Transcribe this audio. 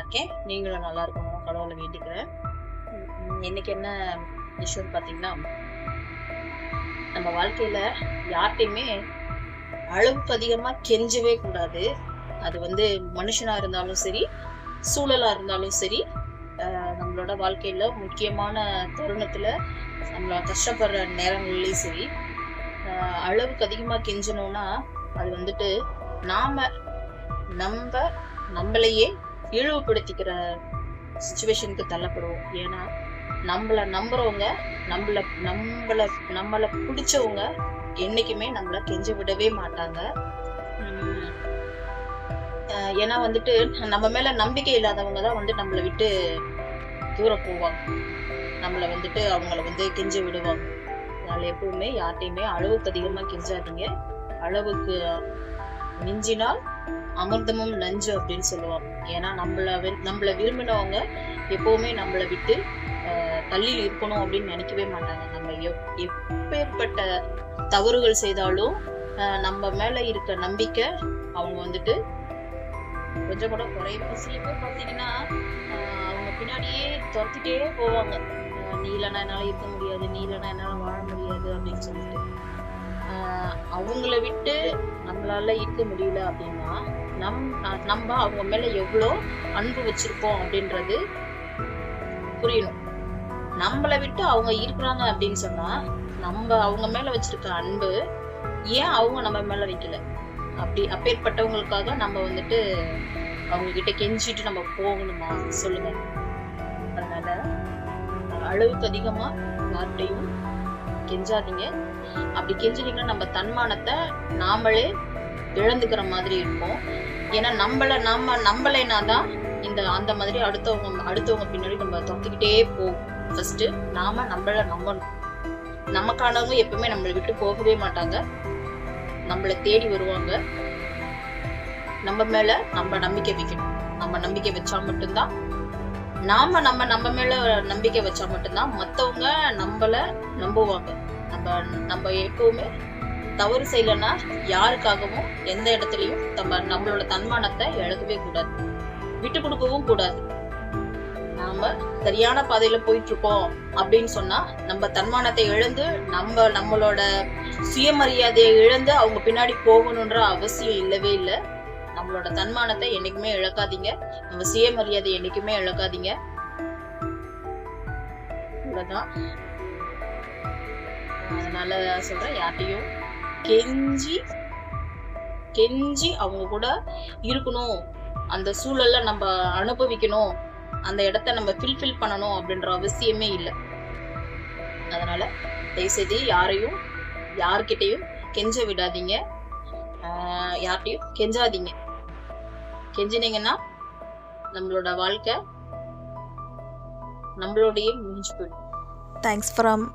இருக்கேன். நீங்களும் நல்லா இருக்கணும் கடவுளை வேண்டிக்கிறேன். இன்னைக்கு என்ன விஷயம் பார்த்தீங்கன்னா, நம்ம வாழ்க்கையில யார்கிட்டையுமே அளவுக்கு அதிகமா கெஞ்சவே கூடாது. அது மனுஷனா இருந்தாலும் சரி, சூழலா இருந்தாலும் சரி. நம்மளோட வாழ்க்கையில முக்கியமான தருணத்துல நம்மள கஷ்டப்படுற நேரங்கள்லயும் சரி, அளவுக்கு அதிகமா கெஞ்சணும்னா அது நாம நம்மளையே இழிவுபடுத்திக்கிற சிச்சுவேஷனுக்கு தள்ளப்படுவோம். ஏன்னா நம்மள நம்புறவங்க, நம்மள நம்மள நம்மள பிடிச்சவங்க என்னைக்குமே நம்மள கெஞ்ச விடவே மாட்டாங்க. ஏன்னா நம்ம மேல நம்பிக்கை இல்லாதவங்க தான் நம்மளை விட்டு தூரம் போவாங்க. நம்மள அவங்கள கெஞ்ச விடுவாங்க. அதனால எப்பவுமே யார்ட்டையுமே அளவுக்கு அதிகமா கெஞ்சாதீங்க. அளவுக்கு மிஞ்சினால் அமிர்தமும் நஞ்சு அப்படின்னு சொல்லுவாங்க. ஏன்னா நம்மள விரும்பினவங்க எப்பவுமே நம்மளை விட்டு தள்ளி இருக்கணும் அப்படின்னு நினைக்கவே மாட்டாங்க. நம்ம எப்பேற்பட்ட தவறுகள் செய்தாலும் நம்ம மேல இருக்க நம்பிக்கை அவங்க கொஞ்சம் கூட குறையும். சில பேர் பார்த்தீங்கன்னா அவங்க பின்னாடியே துரத்திட்டே போவாங்க. நீ இல்லைன்னா என்னால இருக்க முடியாது, நீ இல்லைன்னா என்னால வாழ முடியாது அப்படின்னு சொல்லிட்டு. அவங்கள விட்டு நம்மளால இருக்க முடியல அப்படின்னா நம்ம அவங்க மேல எவ்வளோ அன்பு வச்சிருக்கோம் அப்படின்றது புரியணும். நம்மளை விட்டு அவங்க இருக்கிறாங்க அப்படின்னு சொன்னா நம்ம அவங்க மேல வச்சிருக்க அன்பு ஏன் அவங்க நம்ம மேல வைக்கல? அப்பேற்பட்டவங்களுக்காக நம்ம அவங்க கிட்ட கெஞ்சிட்டு நம்ம போகணுமா சொல்லுங்க? அதனால அளவுக்கு அதிகமா யார்கிட்டையும் கெஞ்சாதீங்க. அப்படி கெஞ்சினீங்கன்னா நம்ம தன்மானத்தை நாமளே இழந்துக்கிற மாதிரி இருக்கும். ஏன்னா நம்மளைனா தான் அந்த மாதிரி அடுத்தவங்க பின்னாடி நம்ம தொத்திக்கிட்டே போகும். ஃபர்ஸ்ட் நாம நம்மள நம்பணும். நமக்கானவங்க எப்பவுமே நம்மளை விட்டு போகவே மாட்டாங்க. நம்மளை தேடி வருவாங்க. நம்ம மேல நம்ம நம்பிக்கை வைக்கணும். நம்ம நம்பிக்கை வச்சா மட்டும்தான் நம்ம மேல நம்பிக்கை வச்சா மட்டும்தான் மத்தவங்க நம்மள நம்புவாங்க. நம்ம எப்பவுமே தவறு செய்யலன்னா யாருக்காகவும் எந்த இடத்துலயும் நம்மளோட தன்மானத்தை இழக்கவே கூடாது, விட்டு கொடுக்கவும் கூடாது. நாம சரியான பாதையில போயிட்டு இருக்கோம் அப்படின்னு சொன்னா நம்ம தன்மானத்தை இழந்து நம்மளோட சுயமரியாதையை இழந்து அவங்க பின்னாடி போகணுன்ற அவசியம் இல்லவே இல்லை. நம்மளோட தன்மானத்தை என்னைக்குமே இழக்காதீங்க. நம்ம சுயமரியாதை என்னைக்குமே இழக்காதீங்க. இவ்வளவுதான். அதனால சொல்றேன், யார்ட்டையும் கெஞ்சி அவங்க கூட இருக்கணும், அந்த சூழல்ல நம்ம அனுபவிக்கணும், அந்த இடத்த நம்ம ஃபில்ஃபில் பண்ணணும் அப்படின்ற அவசியமே இல்லை. அதனால தயவுசெய்து யார்கிட்டையும் கெஞ்ச விடாதீங்க. யார்கிட்டையும் கெஞ்சாதீங்க. கெஞ்சினீங்கன்னா நம்மளோட வாழ்க்கை நம்மளோடயே முடிஞ்சு போயிடும். Thanks from